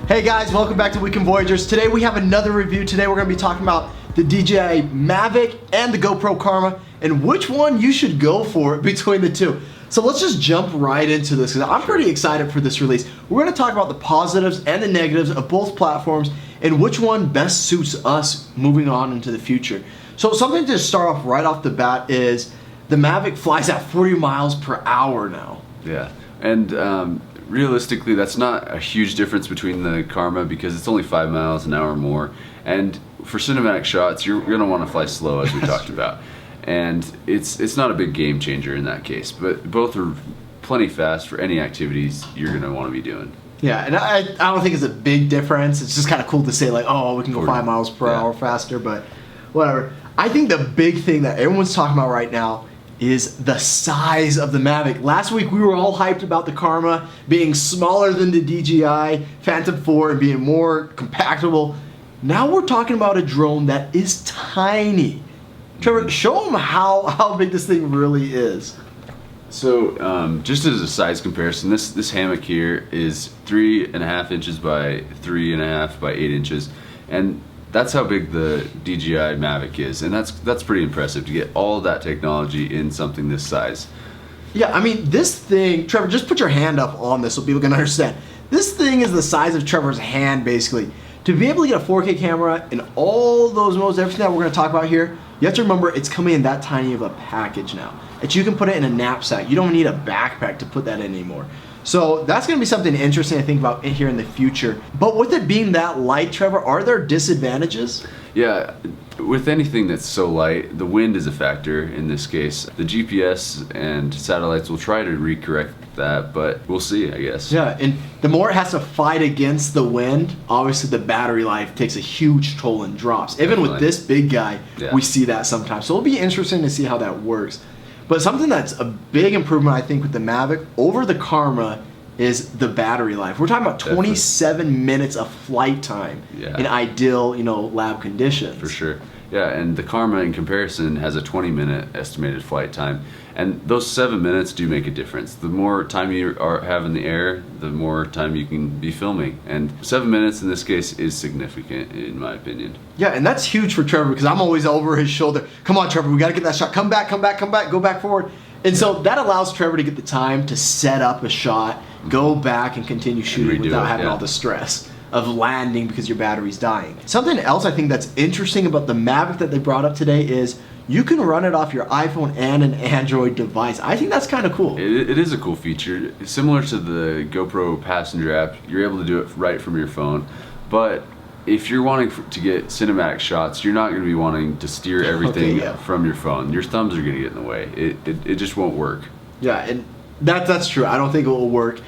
Hey guys, welcome back to Weekend Voyagers. Today we have another review. Today we're going to be talking about the DJI Mavic and the GoPro Karma and which one you should go for between the two. So let's just jump right into this because I'm pretty excited for this release. We're going to talk about the positives and the negatives of both platforms and which one best suits us moving on into the future. So something to start off right off the bat is the Mavic flies at 40 miles per hour now. Yeah, and realistically, that's not a huge difference between the Karma because it's only 5 miles an hour more. And for cinematic shots, you're going to want to fly slow, as we talked about. And it's not a big game changer in that case, but both are plenty fast for any activities you're going to want to be doing. Yeah, and I don't think it's a big difference. It's just kind of cool to say like, oh, we can go 5 miles per hour faster, but whatever. I think the big thing that everyone's talking about right now is the size of the Mavic. Last week we were all hyped about the Karma being smaller than the DJI Phantom 4 and being more compactable. Now we're talking about a drone that is tiny. Trevor, show them how big this thing really is. So just as a size comparison, this hammock here is 3.5 inches by 3.5 by 8 inches, and that's how big the DJI Mavic is, and that's pretty impressive to get all of that technology in something this size. Yeah, I mean, this thing, Trevor, just put your hand up on this so people can understand. This thing is the size of Trevor's hand, basically. To be able to get a 4K camera in all those modes, everything that we're going to talk about here, you have to remember it's coming in that tiny of a package now. That you can put it in a knapsack. You don't need a backpack to put that in anymore. So that's going to be something interesting to think about here in the future. But with it being that light, Trevor, are there disadvantages? Yeah, with anything that's so light, the wind is a factor in this case. The GPS and satellites will try to recorrect that, but we'll see, I guess. Yeah, and the more it has to fight against the wind, obviously the battery life takes a huge toll and drops. Even with this big guy, we see that sometimes. So it'll be interesting to see how that works. But something that's a big improvement, I think, with the Mavic over the Karma is the battery life. We're talking about 27 minutes of flight time in ideal, lab conditions. For sure. Yeah, and the Karma in comparison has a 20-minute estimated flight time, and those 7 minutes do make a difference. The more time you have in the air, the more time you can be filming, and 7 minutes in this case is significant in my opinion. Yeah, and that's huge for Trevor because I'm always over his shoulder. Come on, Trevor, we got to get that shot. Come back, go back forward. And so that allows Trevor to get the time to set up a shot, go back and continue shooting without having all the stress of landing because your battery's dying. Something else I think that's interesting about the Mavic that they brought up today is you can run it off your iPhone and an Android device. I think that's kind of cool. It is a cool feature. Similar to the GoPro Passenger app, you're able to do it right from your phone. But if you're wanting to get cinematic shots, you're not going to be wanting to steer everything from your phone. Your thumbs are going to get in the way. It just won't work. Yeah, and that's true. I don't think it will work.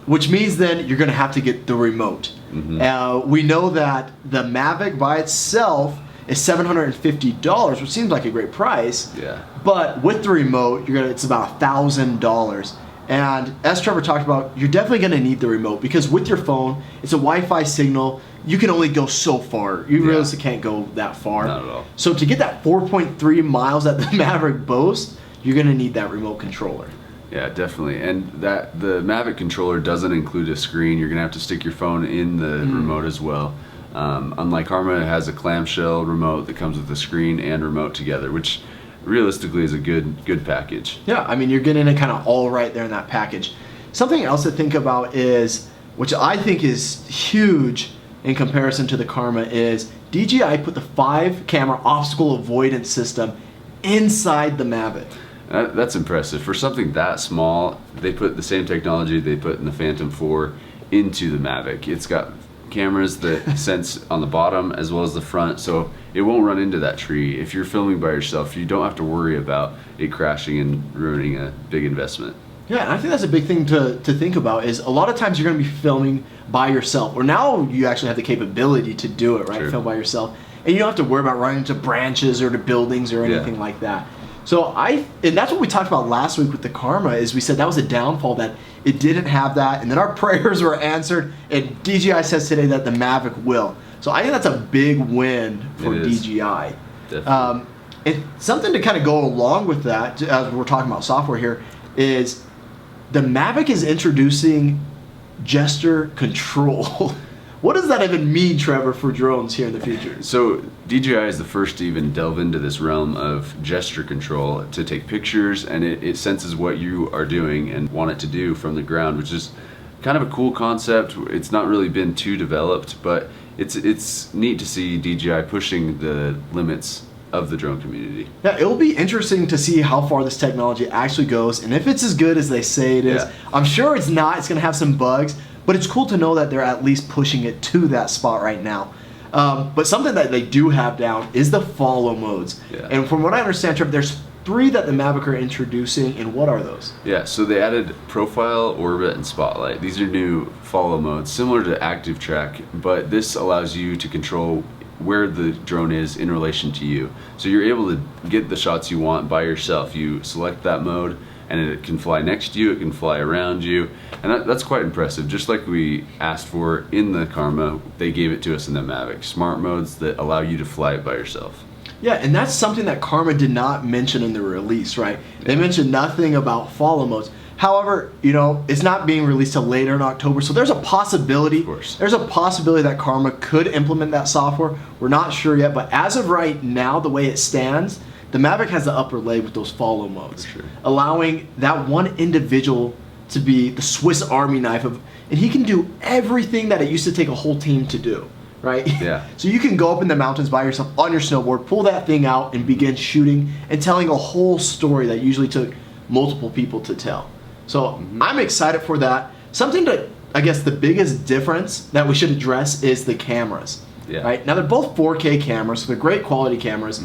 Which means then you're going to have to get the remote. We know that the Mavic by itself is $750, which seems like a great price. Yeah. But with the remote, it's about $1,000. And as Trevor talked about, you're definitely going to need the remote because with your phone, it's a Wi-Fi signal. You can only go so far. You realistically can't go that far. Not at all. So to get that 4.3 miles that the Mavic boasts, you're going to need that remote controller. Yeah, definitely. And the Mavic controller doesn't include a screen. You're going to have to stick your phone in the remote as well. Unlike Karma, it has a clamshell remote that comes with a screen and remote together, which realistically is a good package. Yeah, I mean, you're getting it kind of all right there in that package. Something else to think about is, which I think is huge in comparison to the Karma, is DJI put the 5-camera obstacle avoidance system inside the Mavic. That's impressive. For something that small, they put the same technology they put in the Phantom 4 into the Mavic. It's got cameras that sense on the bottom as well as the front, so it won't run into that tree. If you're filming by yourself, you don't have to worry about it crashing and ruining a big investment. Yeah, and I think that's a big thing to think about is a lot of times you're going to be filming by yourself, or now you actually have the capability to do it, right? Sure. Film by yourself, and you don't have to worry about running into branches or to buildings or anything like that. So and that's what we talked about last week with the Karma, is we said that was a downfall, that it didn't have that, and then our prayers were answered, and DJI says today that the Mavic will. So I think that's a big win for DJI. Definitely. And something to kind of go along with that, as we're talking about software here, is the Mavic is introducing gesture control. What does that even mean, Trevor, for drones here in the future? So DJI is the first to even delve into this realm of gesture control to take pictures, and it senses what you are doing and want it to do from the ground, which is kind of a cool concept. It's not really been too developed, but it's neat to see DJI pushing the limits of the drone community. Yeah, it'll be interesting to see how far this technology actually goes, and if it's as good as they say it is. Yeah. I'm sure it's not. It's going to have some bugs, but it's cool to know that they're at least pushing it to that spot right now. But something that they do have down is the follow modes. Yeah. And from what I understand, Trevor, there's 3 that the Mavic are introducing, and what are those? Yeah, so they added Profile, Orbit, and Spotlight. These are new follow modes, similar to Active Track, but this allows you to control where the drone is in relation to you. So you're able to get the shots you want by yourself. You select that mode and it can fly next to you, it can fly around you, and that's quite impressive. Just like we asked for in the Karma, they gave it to us in the Mavic. Smart modes that allow you to fly it by yourself. Yeah, and that's something that Karma did not mention in the release, right? They mentioned nothing about follow modes. However, you know, it's not being released till later in October, so there's a possibility. Of course. There's a possibility that Karma could implement that software. We're not sure yet, but as of right now, the way it stands, the Mavic has the upper leg with those follow modes, For sure. allowing that one individual to be the Swiss Army knife of, and he can do everything that it used to take a whole team to do, right? Yeah. So you can go up in the mountains by yourself on your snowboard, pull that thing out, and begin shooting and telling a whole story that usually took multiple people to tell. So I'm excited for that. Something that I guess the biggest difference that we should address is the cameras. Yeah. Right? Now they're both 4K cameras, so they're great quality cameras,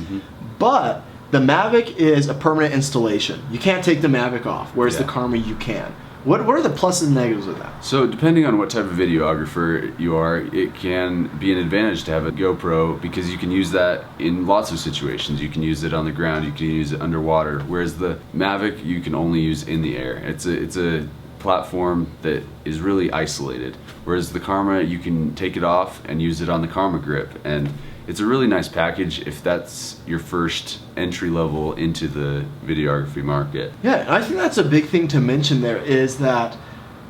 but the Mavic is a permanent installation. You can't take the Mavic off, whereas the Yeah. Karma you can. What are the pluses and negatives of that? So depending on what type of videographer you are, it can be an advantage to have a GoPro because you can use that in lots of situations. You can use it on the ground, you can use it underwater, whereas the Mavic you can only use in the air. It's a platform that is really isolated, whereas the Karma you can take it off and use it on the Karma grip, and it's a really nice package if that's your first entry level into the videography market. Yeah, and I think that's a big thing to mention there is that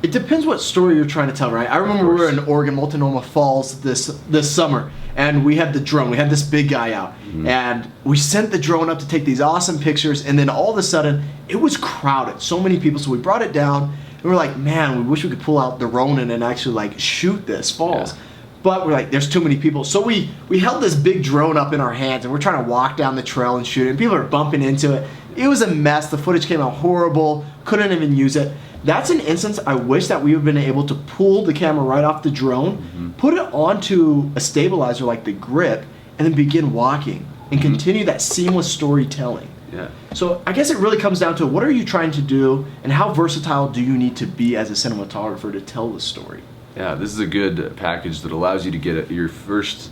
it depends what story you're trying to tell, right? I remember we were in Oregon, Multnomah Falls this summer, and we had the drone. We had this big guy out, and we sent the drone up to take these awesome pictures, and then all of a sudden, it was crowded. So many people, so we brought it down, and we were like, man, we wish we could pull out the Ronin and actually like shoot this falls. Yeah. But we're like, there's too many people. So we held this big drone up in our hands, and we're trying to walk down the trail and shoot it, and people are bumping into it. It was a mess. The footage came out horrible. Couldn't even use it. That's an instance I wish that we would have been able to pull the camera right off the drone, put it onto a stabilizer like the grip, and then begin walking and continue that seamless storytelling. Yeah. So I guess it really comes down to what are you trying to do, and how versatile do you need to be as a cinematographer to tell the story? Yeah, this is a good package that allows you to get your first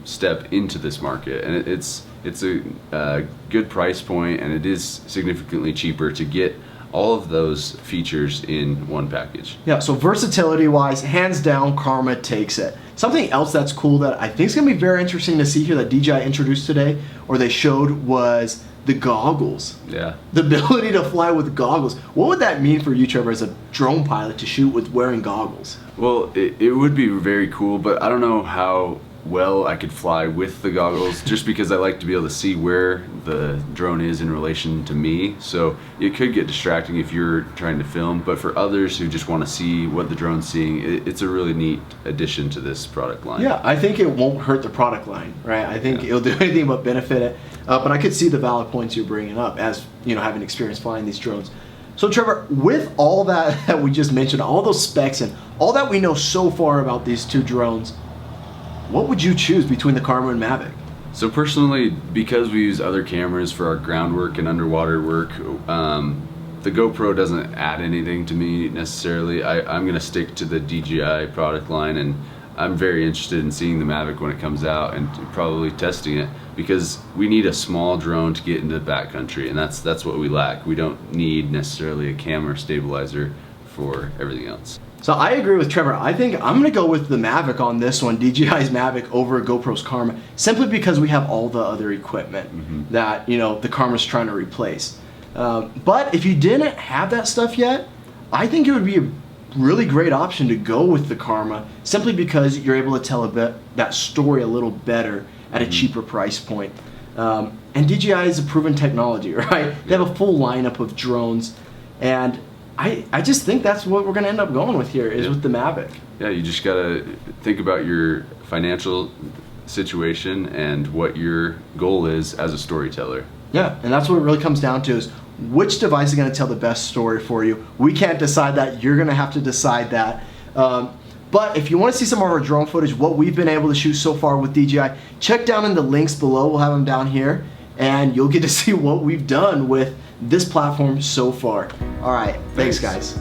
step into this market, and it's a good price point, and it is significantly cheaper to get all of those features in one package. Yeah, so versatility wise, hands down, Karma takes it. Something else that's cool that I think is going to be very interesting to see here that DJI introduced today, or they showed, was the goggles. Yeah. The ability to fly with goggles. What would that mean for you, Trevor, as a drone pilot to shoot with wearing goggles? Well, it would be very cool, but I don't know how well I could fly with the goggles just because I like to be able to see where the drone is in relation to me. So it could get distracting if you're trying to film, but for others who just want to see what the drone's seeing, it's a really neat addition to this product line. Yeah, I think it won't hurt the product line, right? I think it'll do anything but benefit it. But I could see the valid points you're bringing up as, you know, having experience flying these drones. So Trevor, with all that we just mentioned, all those specs and all that we know so far about these two drones, what would you choose between the Karma and Mavic? So personally, because we use other cameras for our ground work and underwater work, the GoPro doesn't add anything to me necessarily. I'm going to stick to the DJI product line, and I'm very interested in seeing the Mavic when it comes out and probably testing it, because we need a small drone to get into the backcountry, and that's what we lack. We don't need necessarily a camera stabilizer for everything else. So I agree with Trevor. I think I'm going to go with the Mavic on this one, DJI's Mavic over GoPro's Karma, simply because we have all the other equipment that, you know, the Karma's trying to replace. But if you didn't have that stuff yet, I think it would be really great option to go with the Karma, simply because you're able to tell that story a little better at a cheaper price point. And DJI is a proven technology, right? They have a full lineup of drones, and I just think that's what we're going to end up going with here is with the Mavic. Yeah, you just got to think about your financial situation and what your goal is as a storyteller. Yeah, and that's what it really comes down to, is which device is going to tell the best story for you. We can't decide that. You're going to have to decide that. But if you want to see some of our drone footage, what we've been able to shoot so far with DJI, check down in the links below. We'll have them down here, and you'll get to see what we've done with this platform so far. All right, thanks guys.